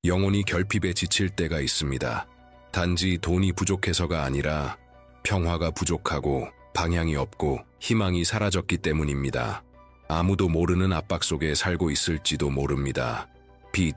영혼이 결핍에 지칠 때가 있습니다. 단지 돈이 부족해서가 아니라 평화가 부족하고 방향이 없고 희망이 사라졌기 때문입니다. 아무도 모르는 압박 속에 살고 있을지도 모릅니다. 빚,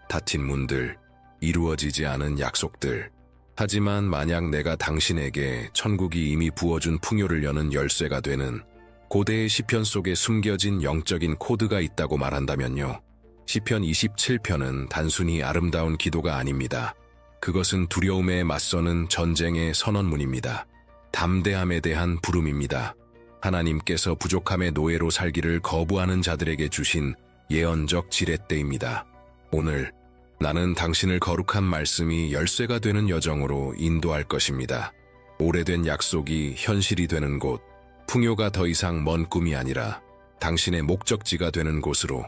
닫힌 문들, 이루어지지 않은 약속들. 하지만 만약 내가 당신에게 천국이 이미 부어준 풍요를 여는 열쇠가 되는 고대의 시편 속에 숨겨진 영적인 코드가 있다고 말한다면요. 시편 27편은 단순히 아름다운 기도가 아닙니다. 그것은 두려움에 맞서는 전쟁의 선언문입니다. 담대함에 대한 부름입니다. 하나님께서 부족함의 노예로 살기를 거부하는 자들에게 주신 예언적 지렛대입니다. 오늘 나는 당신을 거룩한 말씀이 열쇠가 되는 여정으로 인도할 것입니다. 오래된 약속이 현실이 되는 곳, 풍요가 더 이상 먼 꿈이 아니라 당신의 목적지가 되는 곳으로.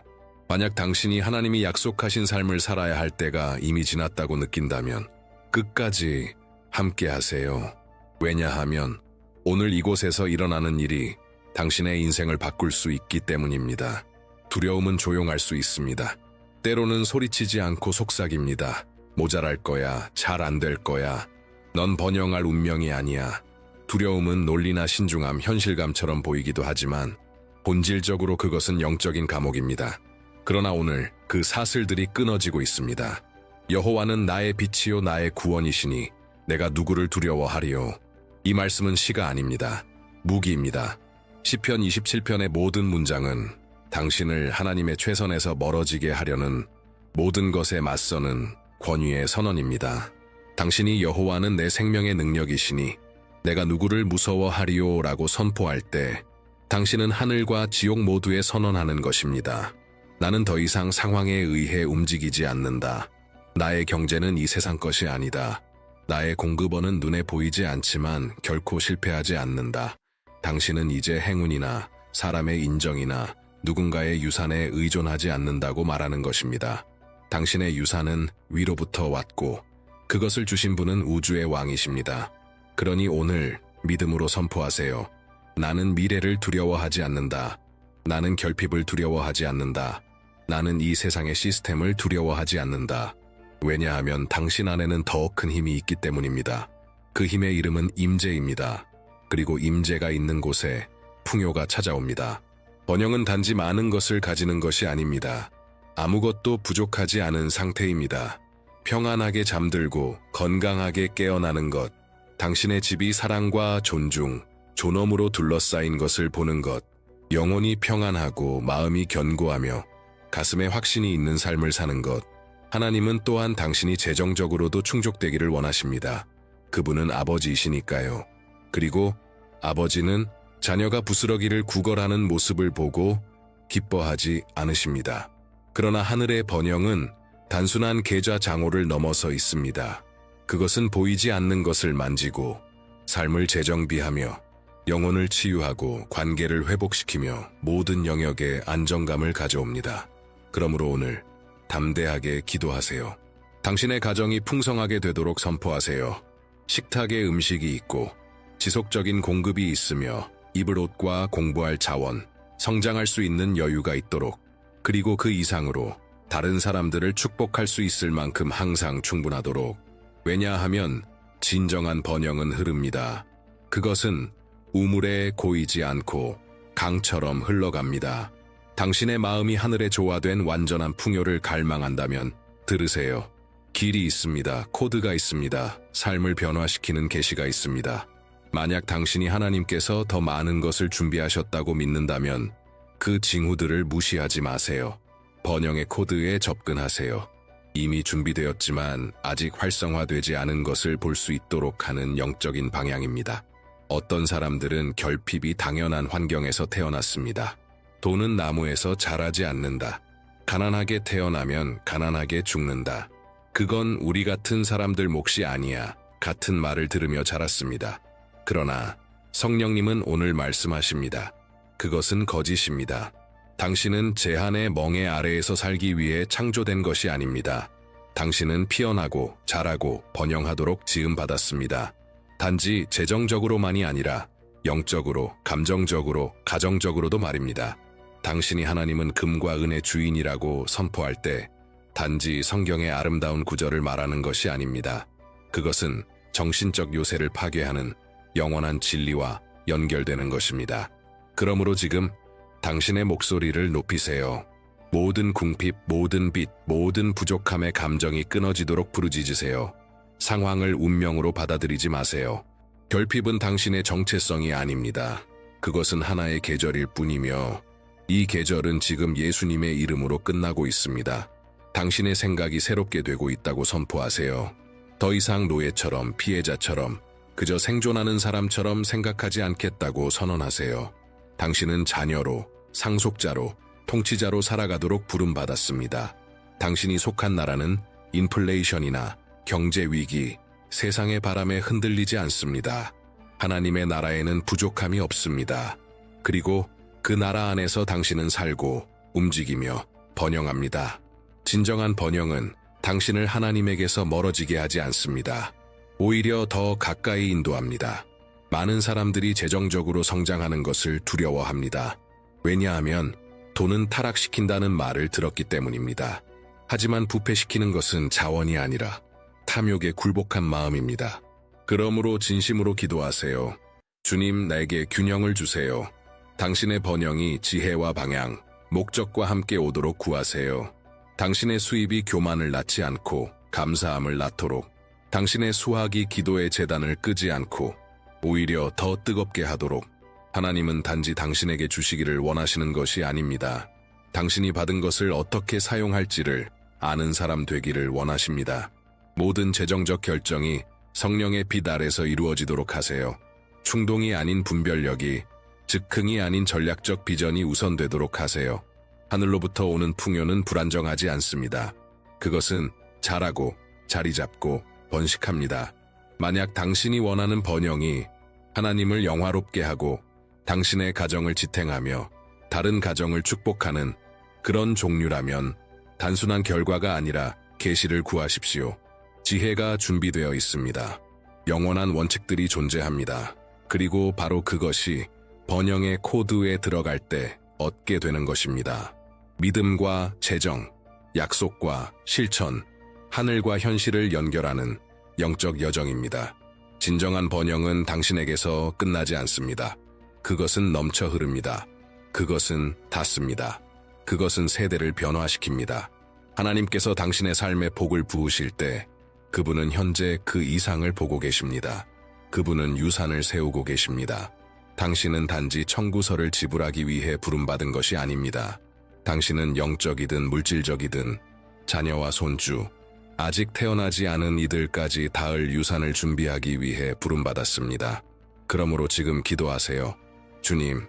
만약 당신이 하나님이 약속하신 삶을 살아야 할 때가 이미 지났다고 느낀다면 끝까지 함께 하세요. 왜냐하면 오늘 이곳에서 일어나는 일이 당신의 인생을 바꿀 수 있기 때문입니다. 두려움은 조용할 수 있습니다. 때로는 소리치지 않고 속삭입니다. 모자랄 거야, 잘 안 될 거야. 넌 번영할 운명이 아니야. 두려움은 논리나 신중함, 현실감처럼 보이기도 하지만 본질적으로 그것은 영적인 감옥입니다. 그러나 오늘 그 사슬들이 끊어지고 있습니다. 여호와는 나의 빛이요 나의 구원이시니 내가 누구를 두려워하리요. 이 말씀은 시가 아닙니다. 무기입니다. 시편 27편의 모든 문장은 당신을 하나님의 최선에서 멀어지게 하려는 모든 것에 맞서는 권위의 선언입니다. 당신이 여호와는 내 생명의 능력이시니 내가 누구를 무서워하리요 라고 선포할 때 당신은 하늘과 지옥 모두에 선언하는 것입니다. 나는 더 이상 상황에 의해 움직이지 않는다. 나의 경제는 이 세상 것이 아니다. 나의 공급원은 눈에 보이지 않지만 결코 실패하지 않는다. 당신은 이제 행운이나 사람의 인정이나 누군가의 유산에 의존하지 않는다고 말하는 것입니다. 당신의 유산은 위로부터 왔고 그것을 주신 분은 우주의 왕이십니다. 그러니 오늘 믿음으로 선포하세요. 나는 미래를 두려워하지 않는다. 나는 결핍을 두려워하지 않는다. 나는 이 세상의 시스템을 두려워하지 않는다. 왜냐하면 당신 안에는 더 큰 힘이 있기 때문입니다. 그 힘의 이름은 임재입니다. 그리고 임재가 있는 곳에 풍요가 찾아옵니다. 번영은 단지 많은 것을 가지는 것이 아닙니다. 아무것도 부족하지 않은 상태입니다. 평안하게 잠들고 건강하게 깨어나는 것, 당신의 집이 사랑과 존중, 존엄으로 둘러싸인 것을 보는 것, 영혼이 평안하고 마음이 견고하며 가슴에 확신이 있는 삶을 사는 것. 하나님은 또한 당신이 재정적으로도 충족되기를 원하십니다. 그분은 아버지이시니까요. 그리고 아버지는 자녀가 부스러기를 구걸하는 모습을 보고 기뻐하지 않으십니다. 그러나 하늘의 번영은 단순한 계좌 장호를 넘어서 있습니다. 그것은 보이지 않는 것을 만지고 삶을 재정비하며 영혼을 치유하고 관계를 회복시키며 모든 영역에 안정감을 가져옵니다. 그러므로 오늘 담대하게 기도하세요. 당신의 가정이 풍성하게 되도록 선포하세요. 식탁에 음식이 있고 지속적인 공급이 있으며 입을 옷과 공부할 자원, 성장할 수 있는 여유가 있도록, 그리고 그 이상으로 다른 사람들을 축복할 수 있을 만큼 항상 충분하도록. 왜냐하면 진정한 번영은 흐릅니다. 그것은 우물에 고이지 않고 강처럼 흘러갑니다. 당신의 마음이 하늘에 조화된 완전한 풍요를 갈망한다면 들으세요. 길이 있습니다. 코드가 있습니다. 삶을 변화시키는 계시가 있습니다. 만약 당신이 하나님께서 더 많은 것을 준비하셨다고 믿는다면 그 징후들을 무시하지 마세요. 번영의 코드에 접근하세요. 이미 준비되었지만 아직 활성화되지 않은 것을 볼 수 있도록 하는 영적인 방향입니다. 어떤 사람들은 결핍이 당연한 환경에서 태어났습니다. 돈은 나무에서 자라지 않는다. 가난하게 태어나면 가난하게 죽는다. 그건 우리 같은 사람들 몫이 아니야. 같은 말을 들으며 자랐습니다. 그러나 성령님은 오늘 말씀하십니다. 그것은 거짓입니다. 당신은 제한의 멍에 아래에서 살기 위해 창조된 것이 아닙니다. 당신은 피어나고 자라고 번영하도록 지음받았습니다. 단지 재정적으로만이 아니라 영적으로, 감정적으로, 가정적으로도 말입니다. 당신이 하나님은 금과 은의 주인이라고 선포할 때 단지 성경의 아름다운 구절을 말하는 것이 아닙니다. 그것은 정신적 요새를 파괴하는 영원한 진리와 연결되는 것입니다. 그러므로 지금 당신의 목소리를 높이세요. 모든 궁핍, 모든 빚, 모든 부족함의 감정이 끊어지도록 부르짖으세요. 상황을 운명으로 받아들이지 마세요. 결핍은 당신의 정체성이 아닙니다. 그것은 하나의 계절일 뿐이며 이 계절은 지금 예수님의 이름으로 끝나고 있습니다. 당신의 생각이 새롭게 되고 있다고 선포하세요. 더 이상 노예처럼, 피해자처럼, 그저 생존하는 사람처럼 생각하지 않겠다고 선언하세요. 당신은 자녀로, 상속자로, 통치자로 살아가도록 부름받았습니다. 당신이 속한 나라는 인플레이션이나 경제위기, 세상의 바람에 흔들리지 않습니다. 하나님의 나라에는 부족함이 없습니다. 그리고 그 나라 안에서 당신은 살고 움직이며 번영합니다. 진정한 번영은 당신을 하나님에게서 멀어지게 하지 않습니다. 오히려 더 가까이 인도합니다. 많은 사람들이 재정적으로 성장하는 것을 두려워합니다. 왜냐하면 돈은 타락시킨다는 말을 들었기 때문입니다. 하지만 부패시키는 것은 자원이 아니라 탐욕에 굴복한 마음입니다. 그러므로 진심으로 기도하세요. 주님, 나에게 균형을 주세요. 당신의 번영이 지혜와 방향, 목적과 함께 오도록 구하세요. 당신의 수입이 교만을 낳지 않고 감사함을 낳도록, 당신의 수확이 기도의 재단을 끄지 않고 오히려 더 뜨겁게 하도록. 하나님은 단지 당신에게 주시기를 원하시는 것이 아닙니다. 당신이 받은 것을 어떻게 사용할지를 아는 사람 되기를 원하십니다. 모든 재정적 결정이 성령의 빛 아래서 이루어지도록 하세요. 충동이 아닌 분별력이, 즉흥이 아닌 전략적 비전이 우선되도록 하세요. 하늘로부터 오는 풍요는 불안정하지 않습니다. 그것은 자라고 자리 잡고 번식합니다. 만약 당신이 원하는 번영이 하나님을 영화롭게 하고 당신의 가정을 지탱하며 다른 가정을 축복하는 그런 종류라면 단순한 결과가 아니라 계시를 구하십시오. 지혜가 준비되어 있습니다. 영원한 원칙들이 존재합니다. 그리고 바로 그것이 번영의 코드에 들어갈 때 얻게 되는 것입니다. 믿음과 재정, 약속과 실천, 하늘과 현실을 연결하는 영적 여정입니다. 진정한 번영은 당신에게서 끝나지 않습니다. 그것은 넘쳐 흐릅니다. 그것은 닿습니다. 그것은 세대를 변화시킵니다. 하나님께서 당신의 삶에 복을 부으실 때 그분은 현재 그 이상을 보고 계십니다. 그분은 유산을 세우고 계십니다. 당신은 단지 청구서를 지불하기 위해 부름받은 것이 아닙니다. 당신은 영적이든 물질적이든 자녀와 손주, 아직 태어나지 않은 이들까지 닿을 유산을 준비하기 위해 부름받았습니다. 그러므로 지금 기도하세요. 주님,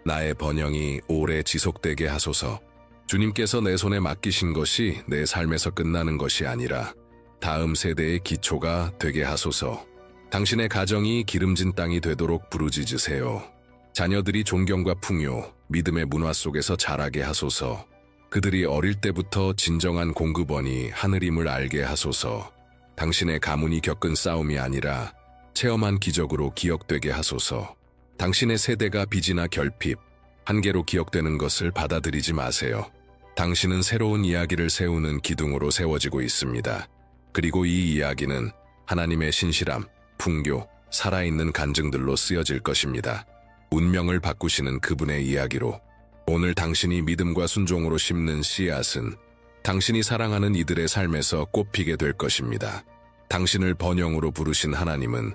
나의 번영이 오래 지속되게 하소서. 주님께서 내 손에 맡기신 것이 내 삶에서 끝나는 것이 아니라 다음 세대의 기초가 되게 하소서. 당신의 가정이 기름진 땅이 되도록 부르짖으세요. 자녀들이 존경과 풍요, 믿음의 문화 속에서 자라게 하소서. 그들이 어릴 때부터 진정한 공급원이 하늘임을 알게 하소서. 당신의 가문이 겪은 싸움이 아니라 체험한 기적으로 기억되게 하소서. 당신의 세대가 빚이나 결핍, 한계로 기억되는 것을 받아들이지 마세요. 당신은 새로운 이야기를 세우는 기둥으로 세워지고 있습니다. 그리고 이 이야기는 하나님의 신실함, 풍교, 살아있는 간증들로 쓰여질 것입니다. 운명을 바꾸시는 그분의 이야기로. 오늘 당신이 믿음과 순종으로 심는 씨앗은 당신이 사랑하는 이들의 삶에서 꽃피게 될 것입니다. 당신을 번영으로 부르신 하나님은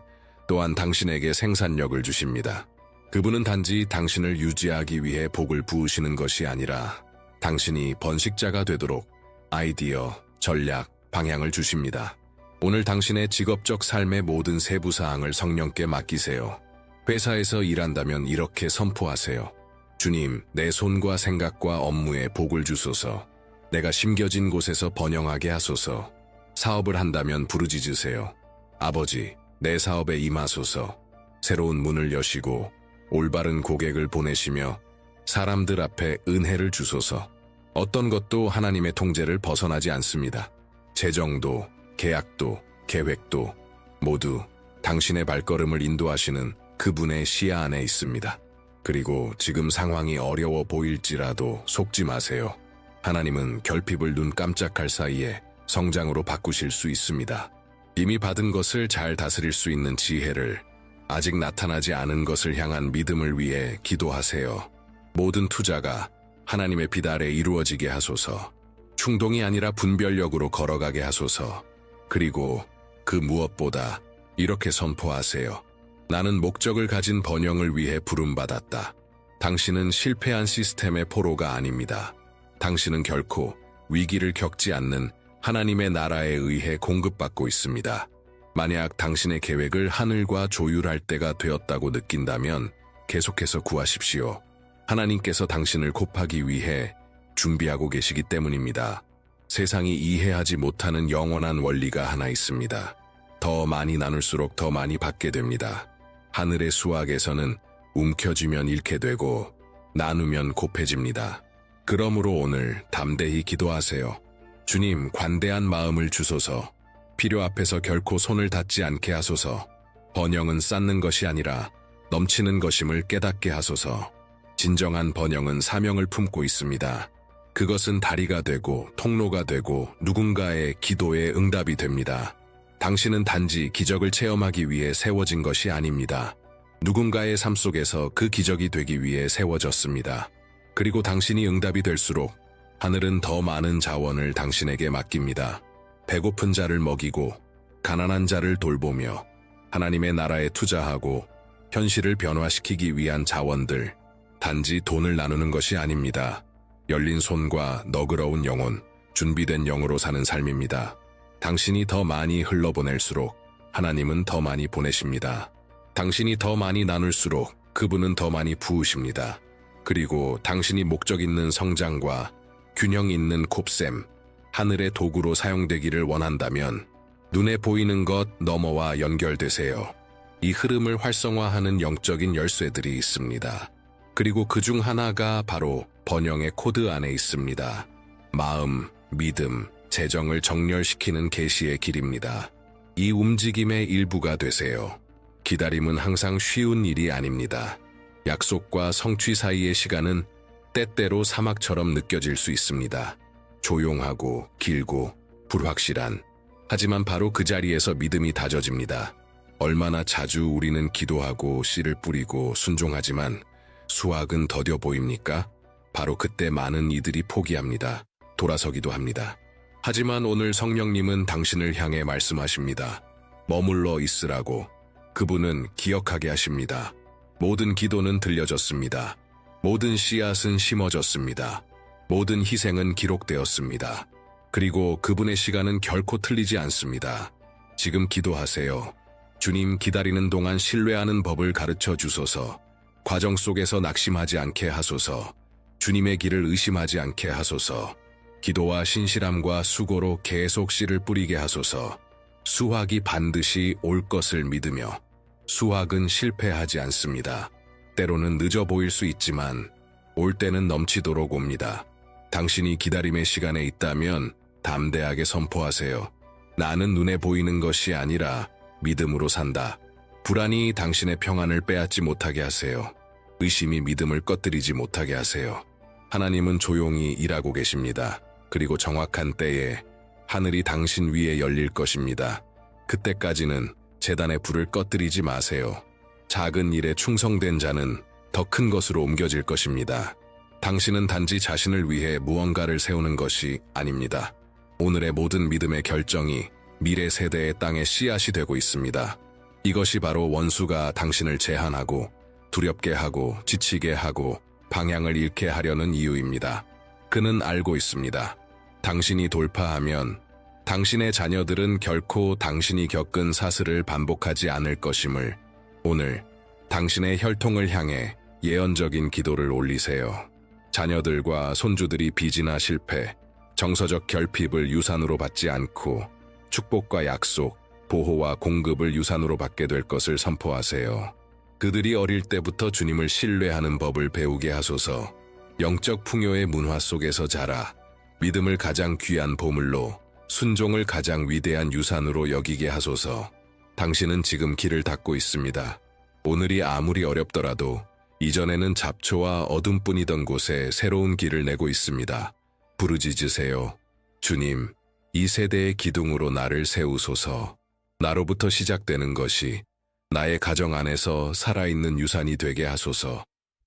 또한 당신에게 생산력을 주십니다. 그분은 단지 당신을 유지하기 위해 복을 부으시는 것이 아니라 당신이 번식자가 되도록 아이디어, 전략, 방향을 주십니다. 오늘 당신의 직업적 삶의 모든 세부사항을 성령께 맡기세요. 회사에서 일한다면 이렇게 선포하세요. 주님, 내 손과 생각과 업무에 복을 주소서. 내가 심겨진 곳에서 번영하게 하소서. 사업을 한다면 부르짖으세요. 아버지, 내 사업에 임하소서. 새로운 문을 여시고 올바른 고객을 보내시며 사람들 앞에 은혜를 주소서. 어떤 것도 하나님의 통제를 벗어나지 않습니다. 재정도, 계약도, 계획도 모두 당신의 발걸음을 인도하시는 그분의 시야 안에 있습니다. 그리고 지금 상황이 어려워 보일지라도 속지 마세요. 하나님은 결핍을 눈 깜짝할 사이에 성장으로 바꾸실 수 있습니다. 이미 받은 것을 잘 다스릴 수 있는 지혜를, 아직 나타나지 않은 것을 향한 믿음을 위해 기도하세요. 모든 투자가 하나님의 빛 아래 이루어지게 하소서. 충동이 아니라 분별력으로 걸어가게 하소서. 그리고 그 무엇보다 이렇게 선포하세요. 나는 목적을 가진 번영을 위해 부름받았다. 당신은 실패한 시스템의 포로가 아닙니다. 당신은 결코 위기를 겪지 않는 하나님의 나라에 의해 공급받고 있습니다. 만약 당신의 계획을 하늘과 조율할 때가 되었다고 느낀다면 계속해서 구하십시오. 하나님께서 당신을 곱하기 위해 준비하고 계시기 때문입니다. 세상이 이해하지 못하는 영원한 원리가 하나 있습니다. 더 많이 나눌수록 더 많이 받게 됩니다. 하늘의 수학에서는 움켜쥐면 잃게 되고 나누면 곱해집니다. 그러므로 오늘 담대히 기도하세요. 주님, 관대한 마음을 주소서. 필요 앞에서 결코 손을 닿지 않게 하소서. 번영은 쌓는 것이 아니라 넘치는 것임을 깨닫게 하소서. 진정한 번영은 사명을 품고 있습니다. 그것은 다리가 되고 통로가 되고 누군가의 기도에 응답이 됩니다. 당신은 단지 기적을 체험하기 위해 세워진 것이 아닙니다. 누군가의 삶 속에서 그 기적이 되기 위해 세워졌습니다. 그리고 당신이 응답이 될수록 하늘은 더 많은 자원을 당신에게 맡깁니다. 배고픈 자를 먹이고 가난한 자를 돌보며 하나님의 나라에 투자하고 현실을 변화시키기 위한 자원들, 단지 돈을 나누는 것이 아닙니다. 열린 손과 너그러운 영혼, 준비된 영으로 사는 삶입니다. 당신이 더 많이 흘러보낼수록 하나님은 더 많이 보내십니다. 당신이 더 많이 나눌수록 그분은 더 많이 부으십니다. 그리고 당신이 목적 있는 성장과 균형 있는 곱셈, 하늘의 도구로 사용되기를 원한다면 눈에 보이는 것 너머와 연결되세요. 이 흐름을 활성화하는 영적인 열쇠들이 있습니다. 그리고 그중 하나가 바로 번영의 코드 안에 있습니다. 마음, 믿음, 재정을 정렬시키는 계시의 길입니다. 이 움직임의 일부가 되세요. 기다림은 항상 쉬운 일이 아닙니다. 약속과 성취 사이의 시간은 때때로 사막처럼 느껴질 수 있습니다. 조용하고 길고 불확실한, 하지만 바로 그 자리에서 믿음이 다져집니다. 얼마나 자주 우리는 기도하고 씨를 뿌리고 순종하지만 수확은 더뎌 보입니까? 바로 그때 많은 이들이 포기합니다. 돌아서기도 합니다. 하지만 오늘 성령님은 당신을 향해 말씀하십니다. 머물러 있으라고. 그분은 기억하게 하십니다. 모든 기도는 들려졌습니다. 모든 씨앗은 심어졌습니다. 모든 희생은 기록되었습니다. 그리고 그분의 시간은 결코 틀리지 않습니다. 지금 기도하세요. 주님, 기다리는 동안 신뢰하는 법을 가르쳐 주소서. 과정 속에서 낙심하지 않게 하소서. 주님의 길을 의심하지 않게 하소서. 기도와 신실함과 수고로 계속 씨를 뿌리게 하소서. 수확이 반드시 올 것을 믿으며, 수확은 실패하지 않습니다. 때로는 늦어 보일 수 있지만 올 때는 넘치도록 옵니다. 당신이 기다림의 시간에 있다면 담대하게 선포하세요. 나는 눈에 보이는 것이 아니라 믿음으로 산다. 불안이 당신의 평안을 빼앗지 못하게 하세요. 의심이 믿음을 꺼뜨리지 못하게 하세요. 하나님은 조용히 일하고 계십니다. 그리고 정확한 때에 하늘이 당신 위에 열릴 것입니다. 그때까지는 제단의 불을 꺼뜨리지 마세요. 작은 일에 충성된 자는 더 큰 것으로 옮겨질 것입니다. 당신은 단지 자신을 위해 무언가를 세우는 것이 아닙니다. 오늘의 모든 믿음의 결정이 미래 세대의 땅의 씨앗이 되고 있습니다. 이것이 바로 원수가 당신을 제한하고 두렵게 하고 지치게 하고 방향을 잃게 하려는 이유입니다. 그는 알고 있습니다. 당신이 돌파하면 당신의 자녀들은 결코 당신이 겪은 사슬을 반복하지 않을 것임을. 오늘 당신의 혈통을 향해 예언적인 기도를 올리세요. 자녀들과 손주들이 빚이나 실패, 정서적 결핍을 유산으로 받지 않고 축복과 약속, 보호와 공급을 유산으로 받게 될 것을 선포하세요. 그들이 어릴 때부터 주님을 신뢰하는 법을 배우게 하소서. 영적 풍요의 문화 속에서 자라 믿음을 가장 귀한 보물로, 순종을 가장 위대한 유산으로 여기게 하소서. 당신은 지금 길을 닫고 있습니다. 오늘이 아무리 어렵더라도 이전에는 잡초와 어둠뿐이던 곳에 새로운 길을 내고 있습니다. 부르짖으세요. 주님, 이 세대의 기둥으로 나를 세우소서. 나로부터 시작되는 것이 나의 가정 안에서 살아있는 유산이 되게 하소서.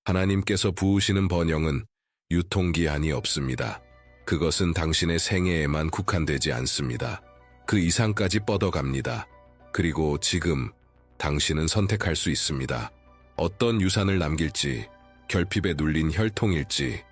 하나님께서 부으시는 번영은 유통기한이 없습니다. 그것은 당신의 생애에만 국한되지 않습니다. 그 이상까지 뻗어갑니다. 그리고 지금 당신은 선택할 수 있습니다. 어떤 유산을 남길지, 결핍에 눌린 혈통일지,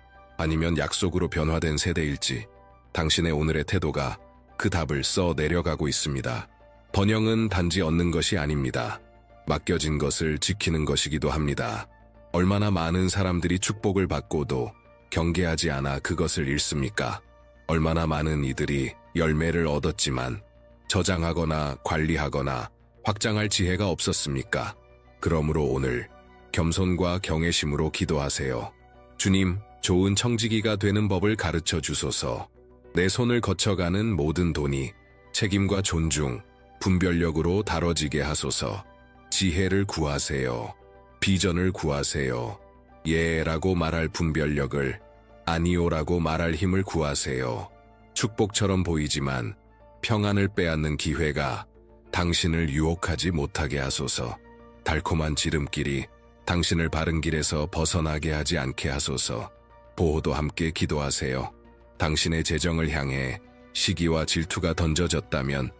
아니면 약속으로 변화된 세대일지, 당신의 오늘의 태도가 그 답을 써 내려가고 있습니다. 번영은 단지 얻는 것이 아닙니다. 맡겨진 것을 지키는 것이기도 합니다. 얼마나 많은 사람들이 축복을 받고도 경계하지 않아 그것을 잃습니까? 얼마나 많은 이들이 열매를 얻었지만 저장하거나 관리하거나 확장할 지혜가 없었습니까? 그러므로 오늘 겸손과 경외심으로 기도하세요. 주님, 좋은 청지기가 되는 법을 가르쳐 주소서. 내 손을 거쳐가는 모든 돈이 책임과 존중, 분별력으로 다뤄지게 하소서. 지혜를 구하세요. 비전을 구하세요. 예라고 말할 분별력을, 아니오라고 말할 힘을 구하세요. 축복처럼 보이지만 평안을 빼앗는 기회가 당신을 유혹하지 못하게 하소서. 달콤한 지름길이 당신을 바른 길에서 벗어나게 하지 않게 하소서. 보호도 함께 기도하세요. 당신의 재정을 향해 시기와 질투가 던져졌다면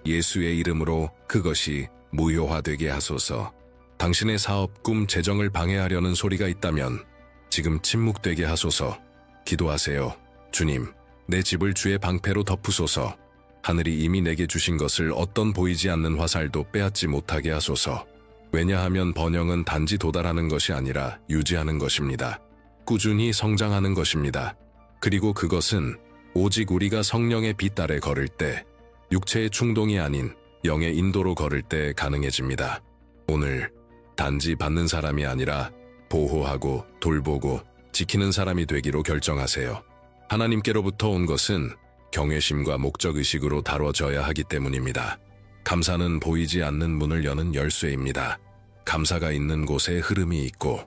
예수의 이름으로 그것이 무효화되게 하소서. 당신의 사업, 꿈, 재정을 방해하려는 소리가 있다면 지금 침묵되게 하소서. 기도하세요. 주님, 내 집을 주의 방패로 덮으소서. 하늘이 이미 내게 주신 것을 어떤 보이지 않는 화살도 빼앗지 못하게 하소서. 왜냐하면 번영은 단지 도달하는 것이 아니라 유지하는 것입니다. 꾸준히 성장하는 것입니다. 그리고 그것은 오직 우리가 성령의 빛 아래 걸을 때, 육체의 충동이 아닌 영의 인도로 걸을 때 가능해집니다. 오늘 단지 받는 사람이 아니라 보호하고 돌보고 지키는 사람이 되기로 결정하세요. 하나님께로부터 온 것은 경외심과 목적의식으로 다뤄져야 하기 때문입니다. 감사는 보이지 않는 문을 여는 열쇠입니다. 감사가 있는 곳에 흐름이 있고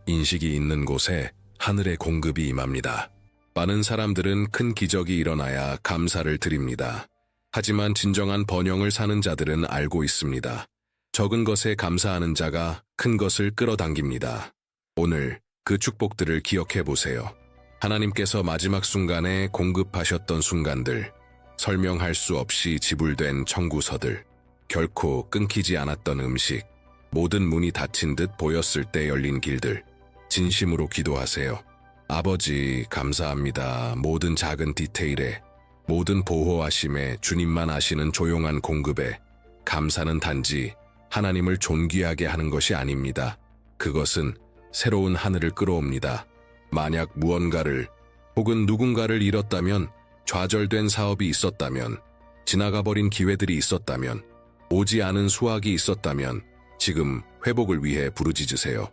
인식이 있는 곳에 하늘의 공급이 임합니다. 많은 사람들은 큰 기적이 일어나야 감사를 드립니다. 하지만 진정한 번영을 사는 자들은 알고 있습니다. 적은 것에 감사하는 자가 큰 것을 끌어당깁니다. 오늘 그 축복들을 기억해 보세요. 하나님께서 마지막 순간에 공급하셨던 순간들, 설명할 수 없이 지불된 청구서들, 결코 끊기지 않았던 음식, 모든 문이 닫힌 듯 보였을 때 열린 길들, 진심으로 기도하세요. 아버지, 감사합니다. 모든 작은 디테일에, 모든 보호하심에, 주님만 아시는 조용한 공급에, 감사는 단지 하나님을 존귀하게 하는 것이 아닙니다. 그것은 새로운 하늘을 끌어옵니다. 만약 무언가를 혹은 누군가를 잃었다면, 좌절된 사업이 있었다면, 지나가버린 기회들이 있었다면, 오지 않은 수확이 있었다면 지금 회복을 위해 부르짖으세요.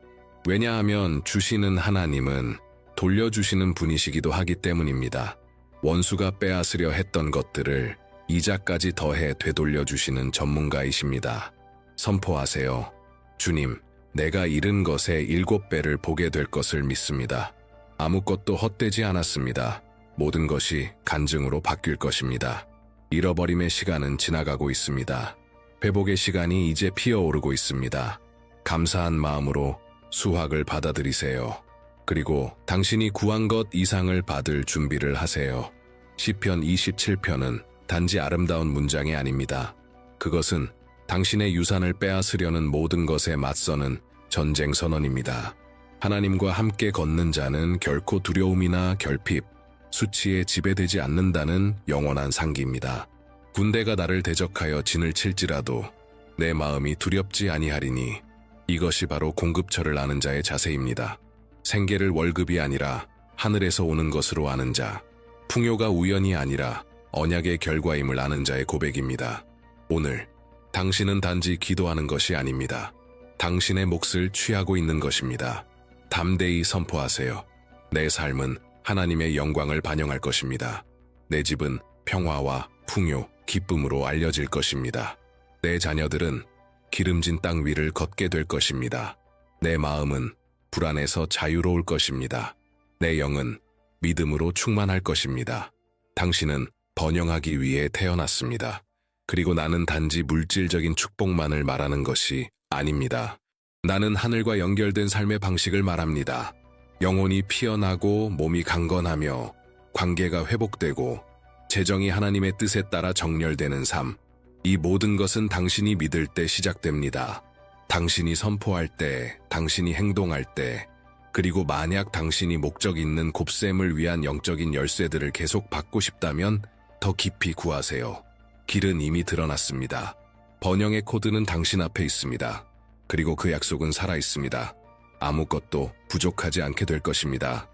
왜냐하면 주시는 하나님은 돌려주시는 분이시기도 하기 때문입니다. 원수가 빼앗으려 했던 것들을 이자까지 더해 되돌려주시는 전문가이십니다. 선포하세요. 주님, 내가 잃은 것의 7배를 보게 될 것을 믿습니다. 아무것도 헛되지 않았습니다. 모든 것이 간증으로 바뀔 것입니다. 잃어버림의 시간은 지나가고 있습니다. 회복의 시간이 이제 피어오르고 있습니다. 감사한 마음으로 수확을 받아들이세요. 그리고 당신이 구한 것 이상을 받을 준비를 하세요. 시편 27편은 단지 아름다운 문장이 아닙니다. 그것은 당신의 유산을 빼앗으려는 모든 것에 맞서는 전쟁 선언입니다. 하나님과 함께 걷는 자는 결코 두려움이나 결핍, 수치에 지배되지 않는다는 영원한 상기입니다. 군대가 나를 대적하여 진을 칠지라도 내 마음이 두렵지 아니하리니 이것이 바로 공급처를 아는 자의 자세입니다. 생계를 월급이 아니라 하늘에서 오는 것으로 아는 자, 풍요가 우연이 아니라 언약의 결과임을 아는 자의 고백입니다. 오늘 당신은 단지 기도하는 것이 아닙니다. 당신의 몫을 취하고 있는 것입니다. 담대히 선포하세요. 내 삶은 하나님의 영광을 반영할 것입니다. 내 집은 평화와 풍요, 기쁨으로 알려질 것입니다. 내 자녀들은 기름진 땅 위를 걷게 될 것입니다. 내 마음은 불안에서 자유로울 것입니다. 내 영은 믿음으로 충만할 것입니다. 당신은 번영하기 위해 태어났습니다. 그리고 나는 단지 물질적인 축복만을 말하는 것이 아닙니다. 나는 하늘과 연결된 삶의 방식을 말합니다. 영혼이 피어나고 몸이 강건하며 관계가 회복되고 재정이 하나님의 뜻에 따라 정렬되는 삶. 이 모든 것은 당신이 믿을 때 시작됩니다. 당신이 선포할 때, 당신이 행동할 때, 그리고 만약 당신이 목적 있는 곱셈을 위한 영적인 열쇠들을 계속 받고 싶다면 더 깊이 구하세요. 길은 이미 드러났습니다. 번영의 코드는 당신 앞에 있습니다. 그리고 그 약속은 살아있습니다. 아무것도 부족하지 않게 될 것입니다.